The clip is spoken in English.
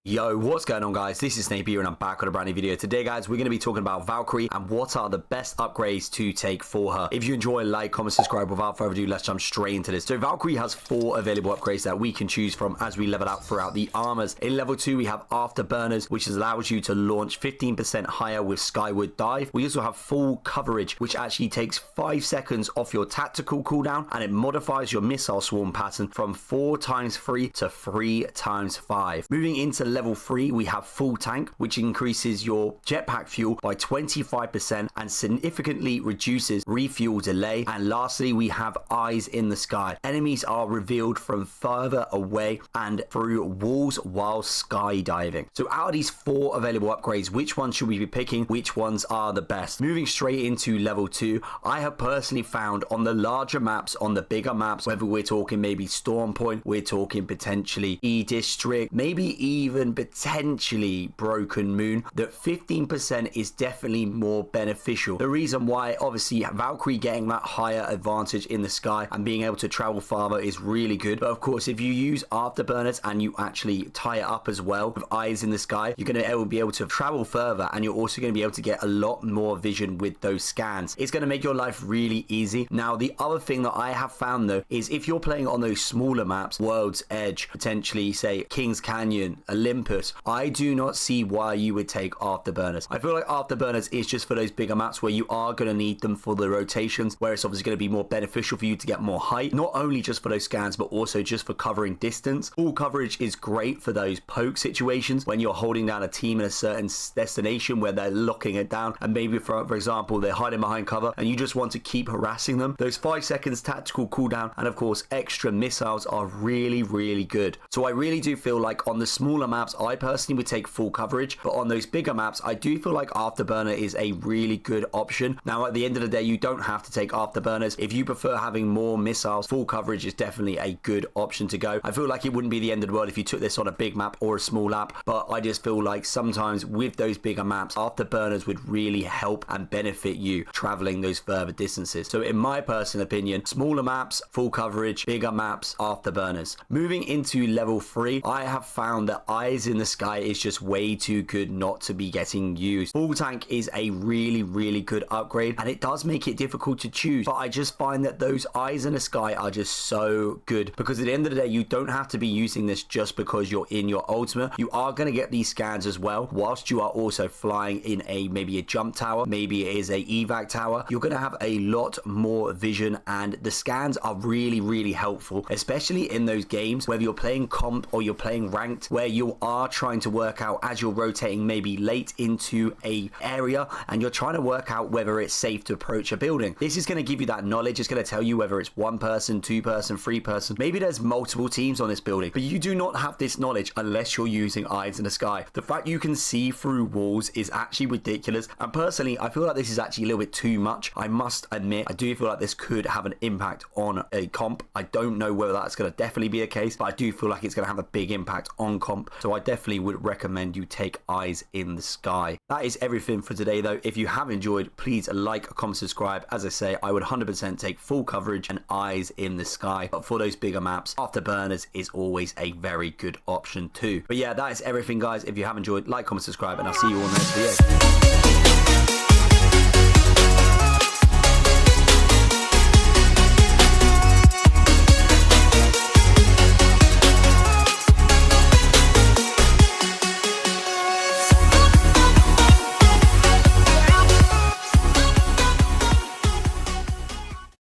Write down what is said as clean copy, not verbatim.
Yo, what's going on, guys? This is Snape here and I'm back with a brand new video. Today, guys, we're going to be talking about Valkyrie and what are the best upgrades to take for her. If you enjoy, like, comment, subscribe. Without further ado, let's jump straight into this. So Valkyrie has 4 available upgrades that we can choose from as we level out throughout the armors. In level 2, we have Afterburners, which allows you to launch 15% higher with Skyward Dive. We also have Full Coverage, which actually takes 5 seconds off your tactical cooldown and it modifies your missile swarm pattern from 4 times 3 to 3 times 5. Moving into level 3, we have Full Tank, which increases your jetpack fuel by 25% and significantly reduces refuel delay. And lastly, we have Eyes in the Sky. Enemies are revealed from further away and through walls while skydiving. So out of these 4 available upgrades, which ones should we be picking? Which ones are the best? Moving straight into level 2, I have personally found on the larger maps, on the bigger maps, whether we're talking maybe Storm Point, we're talking potentially E-District, maybe even potentially Broken Moon, that 15% is definitely more beneficial. The reason why, obviously, Valkyrie getting that higher advantage in the sky and being able to travel farther is really good. But of course, if you use Afterburners and you actually tie it up as well with Eyes in the Sky, you're going to be able to travel further and you're also going to be able to get a lot more vision with those scans. It's going to make your life really easy. Now, the other thing that I have found though is if you're playing on those smaller maps, World's Edge, potentially say King's Canyon, Olympus, I do not see why you would take Afterburners. I feel like Afterburners is just for those bigger maps where you are going to need them for the rotations, where it's obviously going to be more beneficial for you to get more height, not only just for those scans, but also just for covering distance. Full coverage is great for those poke situations when you're holding down a team in a certain destination where they're locking it down, and maybe for example, they're hiding behind cover and you just want to keep harassing them. Those 5 seconds tactical cooldown and of course extra missiles are really, really good. So I really do feel like on the smaller maps, I personally would take full coverage, but on those bigger maps, I do feel like Afterburner is a really good option. Now, at the end of the day, you don't have to take Afterburners. If you prefer having more missiles, full coverage is definitely a good option to go. I feel like it wouldn't be the end of the world if you took this on a big map or a small map, but I just feel like sometimes with those bigger maps, Afterburners would really help and benefit you traveling those further distances. So in my personal opinion, smaller maps, full coverage, bigger maps, Afterburners. Moving into level 3, I have found that Eyes in the Sky is just way too good not to be getting used. Full Tank is a really, really good upgrade and it does make it difficult to choose, but I just find that those Eyes in the Sky are just so good because at the end of the day, you don't have to be using this just because you're in your ultimate. You are going to get these scans as well whilst you are also flying in maybe a jump tower, maybe it is a evac tower. You're going to have a lot more vision and the scans are really, really helpful, especially in those games whether you're playing comp or you're playing ranked, where you are trying to work out as you're rotating maybe late into a area and you're trying to work out whether it's safe to approach a building. This is going to give you that knowledge. It's going to tell you whether it's 1 person, 2 person, 3 person, maybe there's multiple teams on this building, but you do not have this knowledge unless you're using Eyes in the Sky. The fact you can see through walls is actually ridiculous, and personally I feel like this is actually a little bit too much. I must admit, I do feel like this could have an impact on a comp. I don't know whether that's going to definitely be a case, but I do feel like it's going to have a big impact on comp, so I definitely would recommend you take Eyes in the Sky. That is everything for today though. If you have enjoyed, please like, comment, subscribe. As I say, I would 100% take full coverage and Eyes in the Sky, but for those bigger maps, Afterburners is always a very good option too. But yeah, that is everything, guys. If you have enjoyed, like, comment, subscribe, and I'll see you all in the next video.